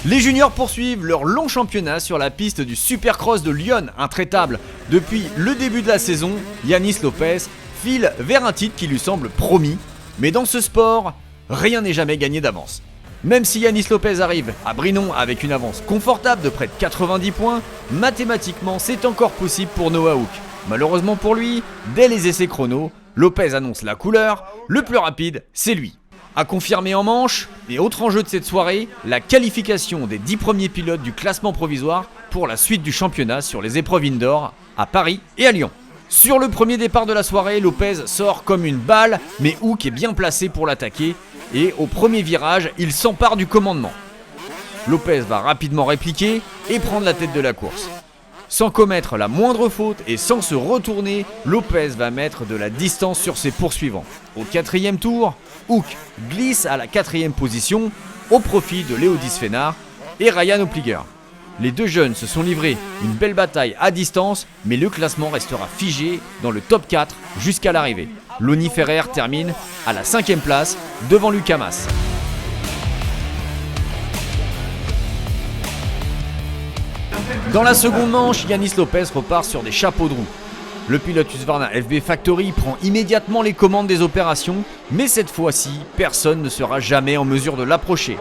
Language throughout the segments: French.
Les juniors poursuivent leur long championnat sur la piste du Supercross de Lyon, intraitable. Depuis le début de la saison, Yanis Lopez file vers un titre qui lui semble promis. Mais dans ce sport, rien n'est jamais gagné d'avance. Même si Yanis Lopez arrive à Brinon avec une avance confortable de près de 90 points, mathématiquement c'est encore possible pour Noah Hook. Malheureusement pour lui, dès les essais chrono, Lopez annonce la couleur, le plus rapide c'est lui. À confirmer en manche, et autre enjeu de cette soirée, la qualification des 10 premiers pilotes du classement provisoire pour la suite du championnat sur les épreuves indoor à Paris et à Lyon. Sur le premier départ de la soirée, Lopez sort comme une balle, mais Hook est bien placé pour l'attaquer et au premier virage, il s'empare du commandement. Lopez va rapidement répliquer et prendre la tête de la course. Sans commettre la moindre faute et sans se retourner, Lopez va mettre de la distance sur ses poursuivants. Au 4e tour, Hook glisse à la 4e position au profit de Léodis Fénard et Ryan Opliger. Les deux jeunes se sont livrés une belle bataille à distance, mais le classement restera figé dans le top 4 jusqu'à l'arrivée. Lonnie Ferrer termine à la 5e place devant Lucas Mas. Dans la seconde manche, Yanis Lopez repart sur des chapeaux de roue. Le pilote Husqvarna FB Factory prend immédiatement les commandes des opérations, mais cette fois-ci, personne ne sera jamais en mesure de l'approcher.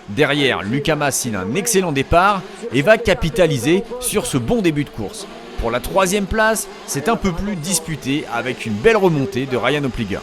Derrière, Lucas Mas signe un excellent départ et va capitaliser sur ce bon début de course. Pour la 3e place, c'est un peu plus disputé avec une belle remontée de Ryan Opliger.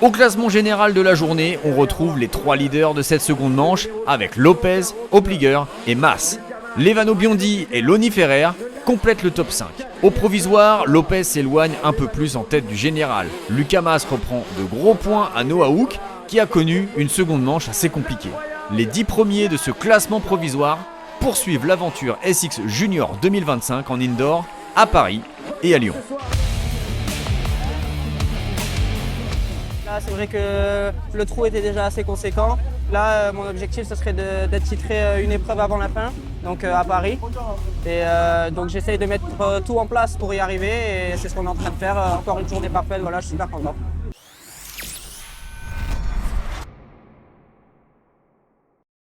Au classement général de la journée, on retrouve les 3 leaders de cette seconde manche avec Lopez, Opliger et Mas. Levano Biondi et Lonnie Ferrer complètent le top 5. Au provisoire, Lopez s'éloigne un peu plus en tête du général. Lucas Mas reprend de gros points à Noah Hook qui a connu une seconde manche assez compliquée. Les 10 premiers de ce classement provisoire poursuivent l'aventure SX Junior 2025 en indoor à Paris et à Lyon. Là, c'est vrai que le trou était déjà assez conséquent. Là, mon objectif, ce serait d'être titré une épreuve avant la fin, donc à Paris. Et donc j'essaye de mettre tout en place pour y arriver et c'est ce qu'on est en train de faire. Encore une journée parfaite, voilà, je suis super content.